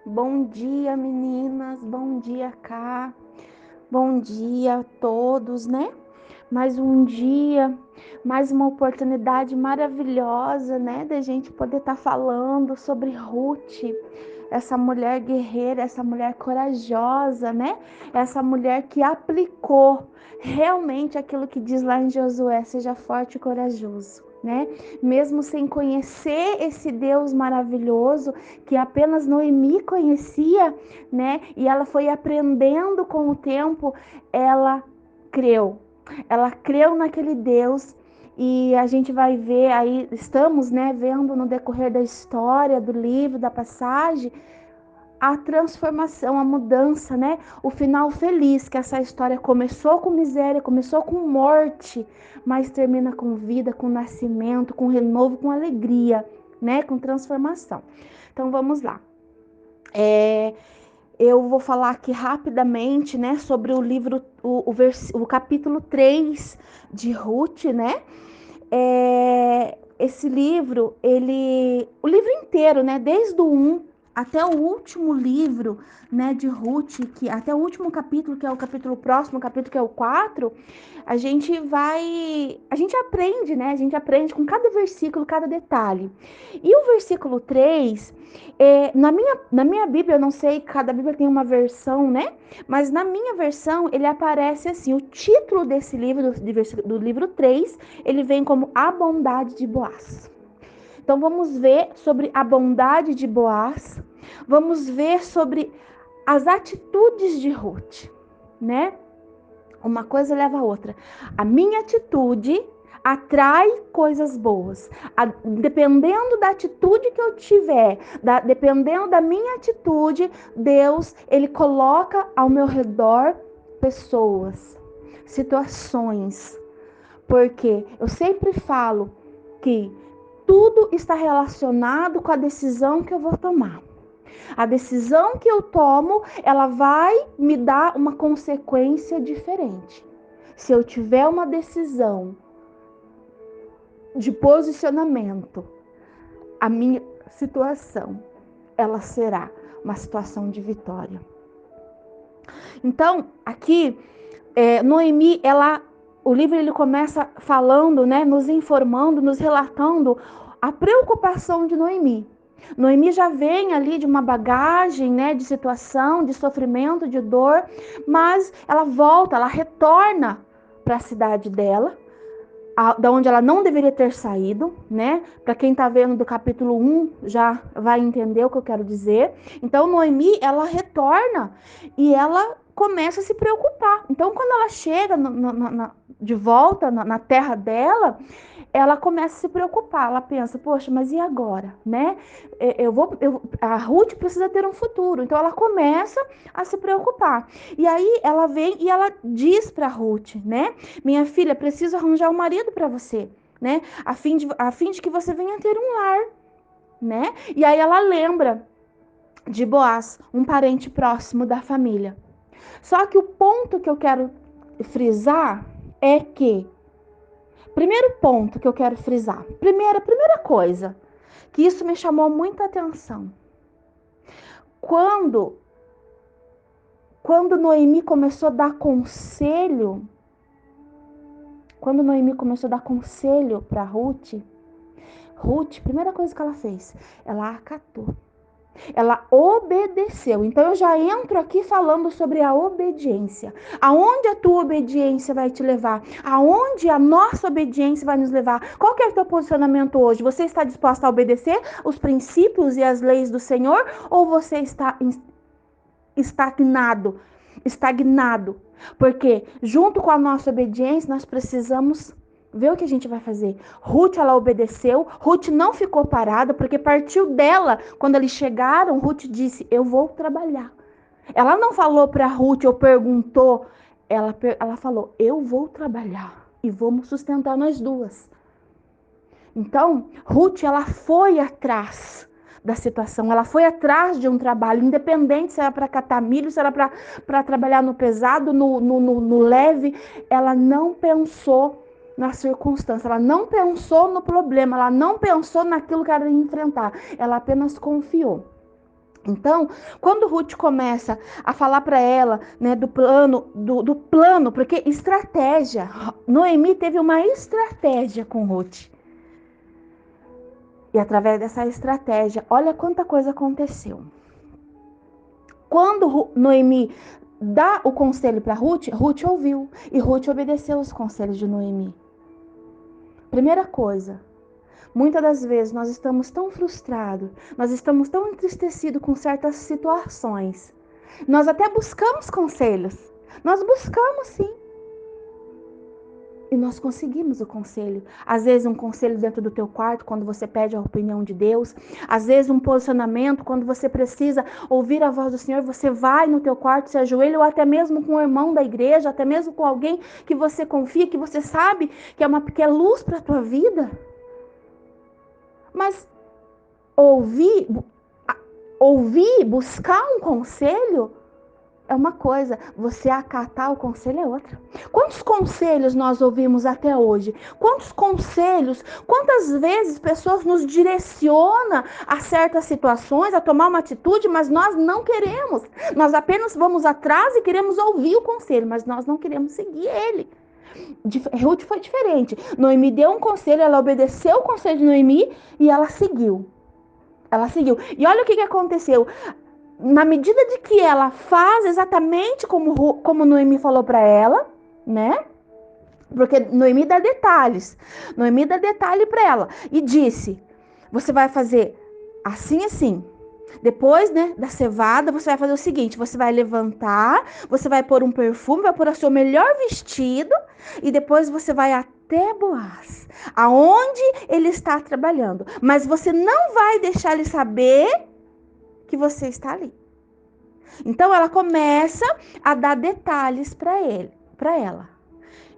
Bom dia, meninas. Bom dia, Cá. Bom dia a todos, né? Mais um dia, mais uma oportunidade maravilhosa, né? Da gente poder estar falando sobre Ruth, essa mulher guerreira, essa mulher corajosa, né? Essa mulher que aplicou realmente aquilo que diz lá em Josué: seja forte e corajoso, né? Mesmo sem conhecer esse Deus maravilhoso que apenas Noemi conhecia, né? E ela foi aprendendo com o tempo, ela creu. Ela creu naquele Deus e a gente vai ver aí, estamos, né, vendo no decorrer da história, do livro, da passagem, a transformação, a mudança, né? O final feliz, que essa história começou com miséria, começou com morte, mas termina com vida, com nascimento, com renovo, com alegria, né? Com transformação. Então vamos lá. Eu vou falar aqui rapidamente, né, sobre o livro, o capítulo 3 de Ruth, né? Esse livro, o livro inteiro, né, desde o 1 até o último livro, né, de Ruth, até o último capítulo, que é o capítulo próximo, o capítulo que é o 4, a gente aprende, né? A gente aprende com cada versículo, cada detalhe. E o versículo 3, na minha Bíblia, eu não sei, cada Bíblia tem uma versão, né? Mas na minha versão, ele aparece assim, o título desse livro, do livro 3, ele vem como A Bondade de Boaz. Então vamos ver sobre a bondade de Boaz, vamos ver sobre as atitudes de Ruth, né? Uma coisa leva a outra. A minha atitude atrai coisas boas. Dependendo da atitude que eu tiver, dependendo da minha atitude, Deus, ele coloca ao meu redor pessoas, situações. Porque eu sempre falo que tudo está relacionado com a decisão que eu vou tomar. A decisão que eu tomo, ela vai me dar uma consequência diferente. Se eu tiver uma decisão de posicionamento, a minha situação, ela será uma situação de vitória. Então, aqui, Noemi, o livro ele começa falando, né, nos informando, nos relatando a preocupação de Noemi. Noemi já vem ali de uma bagagem, né, de situação, de sofrimento, de dor, mas ela volta, ela retorna para a cidade dela, da onde ela não deveria ter saído, né? Para quem está vendo do capítulo 1 já vai entender o que eu quero dizer. Então Noemi, ela retorna e ela começa a se preocupar. Então quando ela chega de volta na terra dela, ela começa a se preocupar. Ela pensa, poxa, mas e agora, né? A Ruth precisa ter um futuro. Então ela começa a se preocupar. E aí ela vem e ela diz para Ruth, né? Minha filha, preciso arranjar um marido para você, né? A fim de que você venha ter um lar, né? E aí ela lembra de Boaz, um parente próximo da família. Só que o ponto que eu quero frisar é que primeiro ponto que eu quero frisar. Primeira coisa, que isso me chamou muita atenção. Quando Noemi começou a dar conselho, para Ruth, primeira coisa que ela fez, ela acatou. Ela obedeceu. Então eu já entro aqui falando sobre a obediência. Aonde a tua obediência vai te levar? Aonde a nossa obediência vai nos levar? Qual que é o teu posicionamento hoje? Você está disposta a obedecer os princípios e as leis do Senhor? Ou você está estagnado? Porque junto com a nossa obediência, nós precisamos ver o que a gente vai fazer. Ruth, ela obedeceu. Ruth não ficou parada, porque partiu dela. Quando eles chegaram, Ruth disse, eu vou trabalhar. Ela não falou para Ruth ou perguntou. Ela falou, eu vou trabalhar. E vamos sustentar nós duas. Então, Ruth, ela foi atrás da situação. Ela foi atrás de um trabalho, independente se era para catar milho, se era para trabalhar no pesado, no leve. Ela não pensou na circunstância, ela não pensou no problema, ela não pensou naquilo que ela ia enfrentar. Ela apenas confiou. Então, quando Ruth começa a falar para ela, né, do plano, porque estratégia, Noemi teve uma estratégia com Ruth. E através dessa estratégia, olha quanta coisa aconteceu. Quando Noemi dá o conselho para Ruth, Ruth ouviu e Ruth obedeceu os conselhos de Noemi. Primeira coisa, muitas das vezes nós estamos tão frustrados, nós estamos tão entristecidos com certas situações. Nós até buscamos conselhos. Nós buscamos sim. E nós conseguimos o conselho. Às vezes um conselho dentro do teu quarto, quando você pede a opinião de Deus. Às vezes um posicionamento, quando você precisa ouvir a voz do Senhor, você vai no teu quarto, se ajoelha, ou até mesmo com um irmão da igreja, até mesmo com alguém que você confia, que você sabe que é luz para a tua vida. Mas ouvir, buscar um conselho é uma coisa, você acatar o conselho é outra. Quantos conselhos nós ouvimos até hoje? Quantos conselhos, quantas vezes pessoas nos direcionam a certas situações, a tomar uma atitude, mas nós não queremos. Nós apenas vamos atrás e queremos ouvir o conselho, mas nós não queremos seguir ele. Ruth foi diferente. Noemi deu um conselho, ela obedeceu o conselho de Noemi e ela seguiu. Ela seguiu. E olha o que aconteceu. Na medida de que ela faz exatamente como Noemi falou para ela, né? Porque Noemi dá detalhes. Noemi dá detalhe para ela e disse: você vai fazer assim, assim. Depois, né, da cevada, você vai fazer o seguinte: você vai levantar, você vai pôr um perfume, vai pôr o seu melhor vestido e depois você vai até Boaz, aonde ele está trabalhando. Mas você não vai deixar ele saber que você está ali. Então ela começa a dar detalhes para ela.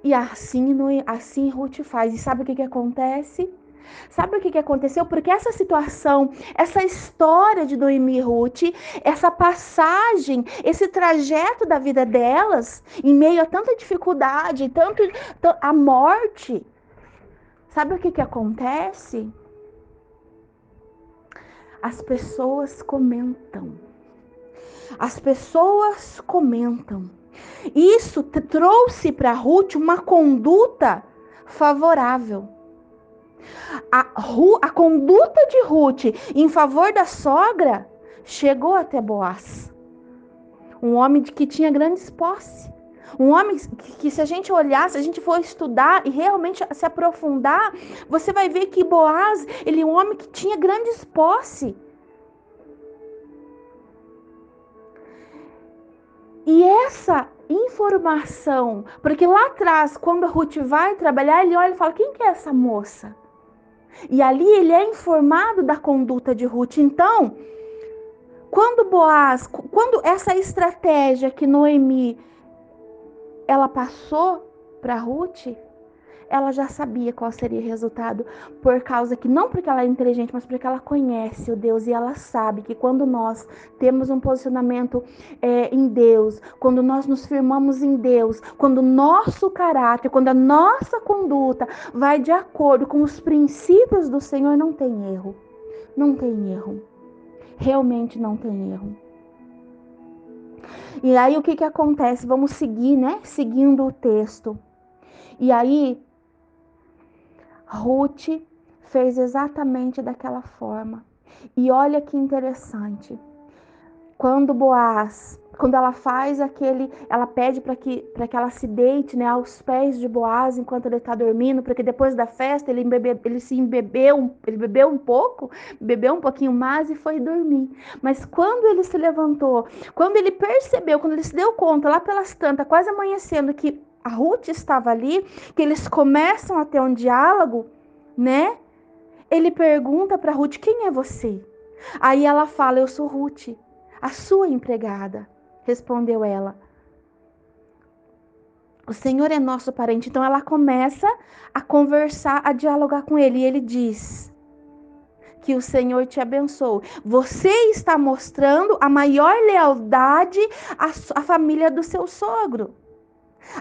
E assim Ruth faz. E sabe o que acontece? Sabe o que aconteceu? Porque essa situação, essa história de Noemi e Ruth, essa passagem, esse trajeto da vida delas, em meio a tanta dificuldade, tanto a morte, sabe o que acontece? As pessoas comentam. As pessoas comentam. Isso trouxe para Ruth uma conduta favorável. A conduta de Ruth em favor da sogra chegou até Boaz. Um homem que tinha grandes posses. Um homem que se a gente olhar, se a gente for estudar e realmente se aprofundar, você vai ver que Boaz, ele é um homem que tinha grandes posses. E essa informação, porque lá atrás, quando a Ruth vai trabalhar, ele olha e fala: quem que é essa moça? E ali ele é informado da conduta de Ruth. Então, quando essa estratégia que Noemi ela passou para Ruth, ela já sabia qual seria o resultado, por causa que, não porque ela é inteligente, mas porque ela conhece o Deus e ela sabe que quando nós temos um posicionamento em Deus, quando nós nos firmamos em Deus, quando o nosso caráter, quando a nossa conduta vai de acordo com os princípios do Senhor, não tem erro. Não tem erro. Realmente não tem erro. E aí o que acontece? Vamos seguir, né? Seguindo o texto. E aí Ruth fez exatamente daquela forma. E olha que interessante. Quando ela faz ela pede para que ela se deite, né, aos pés de Boaz enquanto ele está dormindo, porque depois da festa ele bebeu um pouco, bebeu um pouquinho mais e foi dormir. Mas quando ele se levantou, quando ele percebeu, quando ele se deu conta, lá pelas tantas, quase amanhecendo, que a Ruth estava ali, que eles começam a ter um diálogo, né? Ele pergunta para Ruth: quem é você? Aí ela fala: eu sou Ruth, a sua empregada. Respondeu ela: o Senhor é nosso parente. Então ela começa a conversar, a dialogar com ele. E ele diz: que o Senhor te abençoe. Você está mostrando a maior lealdade à família do seu sogro.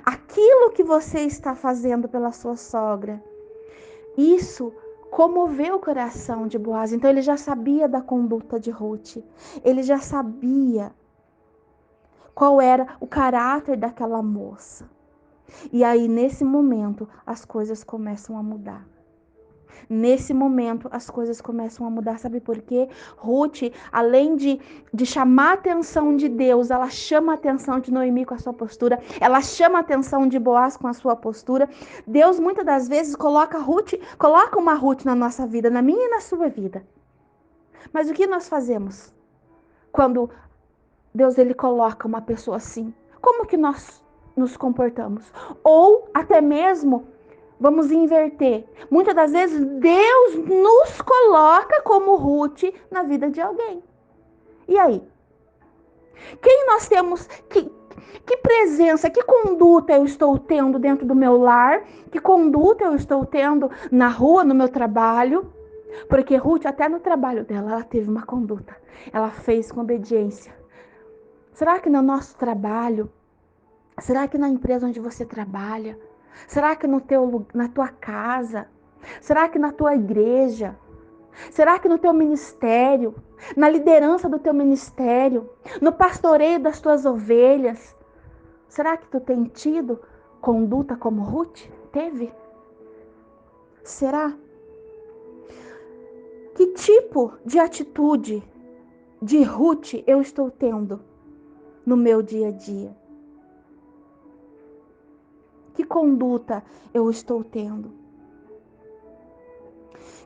Aquilo que você está fazendo pela sua sogra, isso comoveu o coração de Boaz. Então ele já sabia da conduta de Ruth. Ele já sabia qual era o caráter daquela moça. E aí, nesse momento, as coisas começam a mudar. Nesse momento, as coisas começam a mudar. Sabe por quê? Ruth, além de chamar a atenção de Deus, ela chama a atenção de Noemi com a sua postura. Ela chama a atenção de Boaz com a sua postura. Deus, muitas das vezes, coloca uma Ruth na nossa vida, na minha e na sua vida. Mas o que nós fazemos quando Deus ele coloca uma pessoa assim? Como que nós nos comportamos? Ou até mesmo vamos inverter. Muitas das vezes Deus nos coloca como Ruth na vida de alguém. E aí? Quem nós temos? Que presença, que conduta eu estou tendo dentro do meu lar? Que conduta eu estou tendo na rua, no meu trabalho? Porque Ruth, até no trabalho dela, ela teve uma conduta. Ela fez com obediência. Será que no nosso trabalho? Será que na empresa onde você trabalha? Será que na tua casa? Será que na tua igreja? Será que no teu ministério? Na liderança do teu ministério? No pastoreio das tuas ovelhas? Será que tu tem tido conduta como Ruth teve? Será? Que tipo de atitude de Ruth eu estou tendo no meu dia a dia? Que conduta eu estou tendo?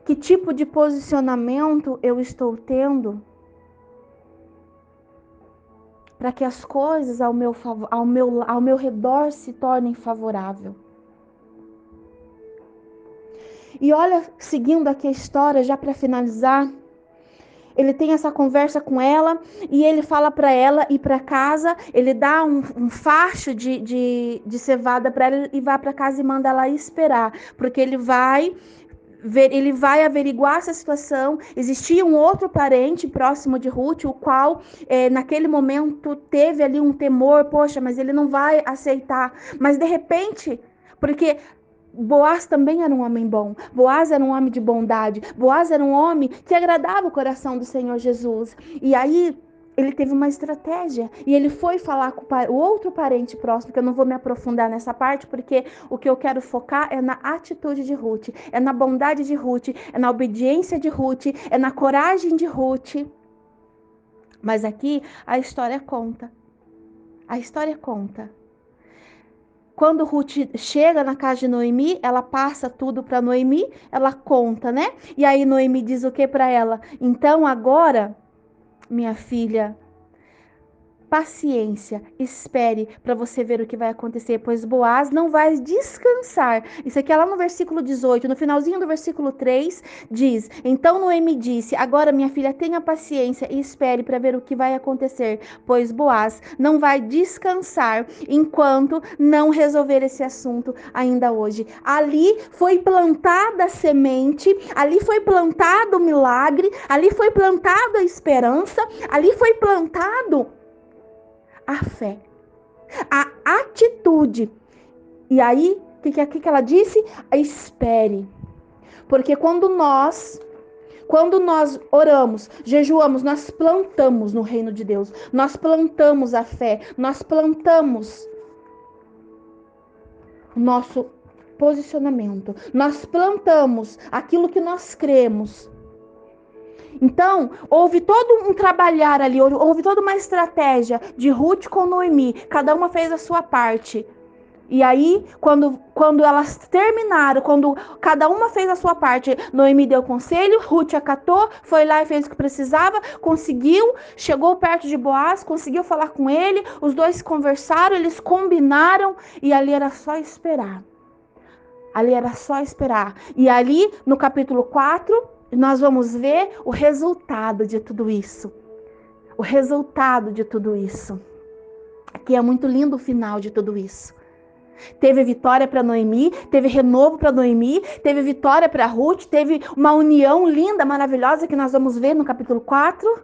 Que tipo de posicionamento eu estou tendo para que as coisas ao meu redor se tornem favoráveis? E olha, seguindo aqui a história, já para finalizar, ele tem essa conversa com ela e ele fala para ela ir para casa. Ele dá um facho de cevada para ela e vai para casa e manda ela esperar, porque ele vai averiguar essa situação. Existia um outro parente próximo de Ruth, o qual naquele momento teve ali um temor, poxa, mas ele não vai aceitar. Mas de repente, porque Boaz também era um homem bom. Boaz era um homem de bondade. Boaz era um homem que agradava o coração do Senhor Jesus. E aí ele teve uma estratégia e ele foi falar com o outro parente próximo, que eu não vou me aprofundar nessa parte, porque o que eu quero focar é na atitude de Ruth, é na bondade de Ruth, é na obediência de Ruth, é na coragem de Ruth. Mas aqui a história conta. A história conta. Quando Ruth chega na casa de Noemi, ela passa tudo para Noemi, ela conta, né? E aí Noemi diz o que para ela? Então agora, minha filha, paciência, espere para você ver o que vai acontecer, pois Boaz não vai descansar. Isso aqui é lá no versículo 18, no finalzinho do versículo 3, diz: Então Noemi disse: Agora, minha filha, tenha paciência e espere para ver o que vai acontecer, pois Boaz não vai descansar enquanto não resolver esse assunto ainda hoje. Ali foi plantada a semente, ali foi plantado o milagre, ali foi plantada a esperança, ali foi plantado a fé, a atitude. E aí, o que ela disse? Espere. Porque quando nós oramos, jejuamos, nós plantamos no reino de Deus. Nós plantamos a fé, nós plantamos o nosso posicionamento. Nós plantamos aquilo que nós cremos. Então, houve todo um trabalhar ali, houve toda uma estratégia de Ruth com Noemi. Cada uma fez a sua parte. E aí, quando elas terminaram, quando cada uma fez a sua parte, Noemi deu conselho, Ruth acatou, foi lá e fez o que precisava, conseguiu, chegou perto de Boaz, conseguiu falar com ele, os dois conversaram, eles combinaram e ali era só esperar. Ali era só esperar. E ali, no capítulo 4, nós vamos ver o resultado de tudo isso. O resultado de tudo isso. Aqui é muito lindo o final de tudo isso. Teve vitória para Noemi, teve renovo para Noemi, teve vitória para Ruth, teve uma união linda, maravilhosa que nós vamos ver no capítulo 4.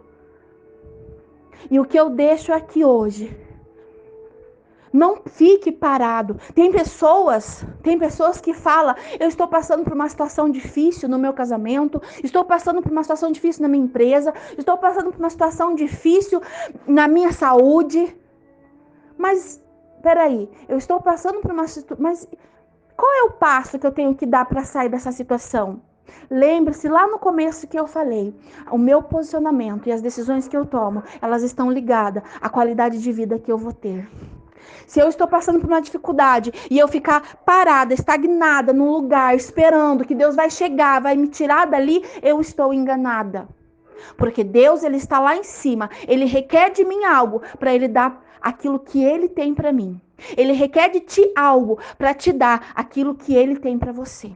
E o que eu deixo aqui hoje, Não fique parado. Tem pessoas que falam: eu estou passando por uma situação difícil no meu casamento, estou passando por uma situação difícil na minha empresa, estou passando por uma situação difícil na minha saúde. Mas, peraí, eu estou passando por uma situação. Mas qual é o passo que eu tenho que dar para sair dessa situação? Lembre-se lá no começo que eu falei, o meu posicionamento e as decisões que eu tomo, elas estão ligadas à qualidade de vida que eu vou ter. Se eu estou passando por uma dificuldade e eu ficar parada, estagnada num lugar, esperando que Deus vai chegar, vai me tirar dali, eu estou enganada. Porque Deus, ele está lá em cima. Ele requer de mim algo para ele dar aquilo que ele tem para mim. Ele requer de ti algo para te dar aquilo que ele tem para você.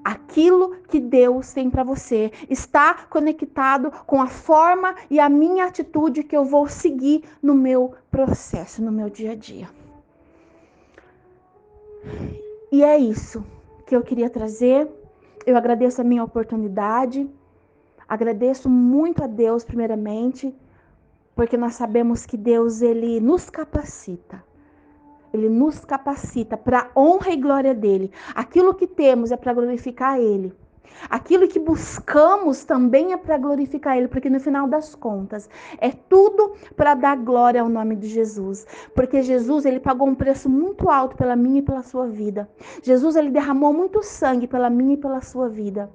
Aquilo que Deus tem para você está conectado com a forma e a minha atitude que eu vou seguir no meu processo, no meu dia a dia. E é isso que eu queria trazer. Eu agradeço a minha oportunidade. Agradeço muito a Deus, primeiramente, porque nós sabemos que Deus, ele nos capacita. Ele nos capacita para a honra e glória dele. Aquilo que temos é para glorificar ele. Aquilo que buscamos também é para glorificar ele, porque no final das contas é tudo para dar glória ao nome de Jesus. Porque Jesus, ele pagou um preço muito alto pela minha e pela sua vida. Jesus, ele derramou muito sangue pela minha e pela sua vida.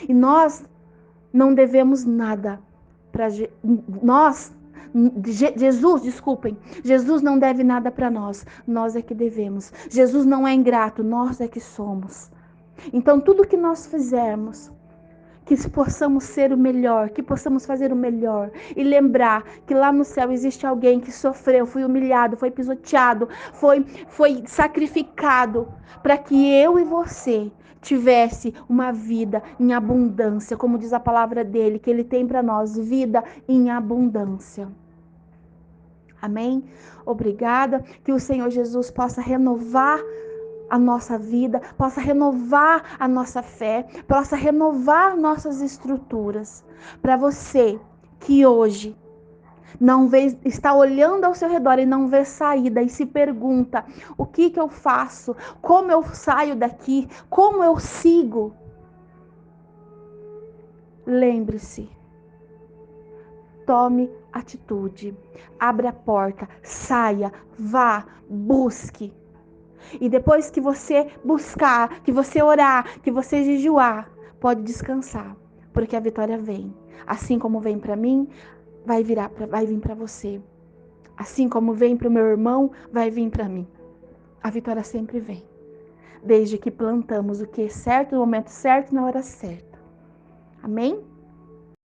E nós não devemos nada para nós. Jesus não deve nada para nós é que devemos. Jesus não é ingrato, nós é que somos. Então tudo que nós fizermos, que possamos ser o melhor, que possamos fazer o melhor e lembrar que lá no céu existe alguém que sofreu, foi humilhado, foi pisoteado, foi sacrificado para que eu e você tivesse uma vida em abundância, como diz a palavra dele, que ele tem para nós, vida em abundância. Amém? Obrigada, que o Senhor Jesus possa renovar a nossa vida, possa renovar a nossa fé, possa renovar nossas estruturas. Para você que hoje não vê, está olhando ao seu redor e não vê saída e se pergunta: o que eu faço? Como eu saio daqui? Como eu sigo? Lembre-se, tome atitude, abra a porta, saia, vá, busque. E depois que você buscar, que você orar, que você jejuar, pode descansar, porque a vitória vem. Assim como vem para mim, vai vir para você. Assim como vem para o meu irmão, vai vir para mim. A vitória sempre vem, desde que plantamos o que é certo, no momento certo, na hora certa. Amém?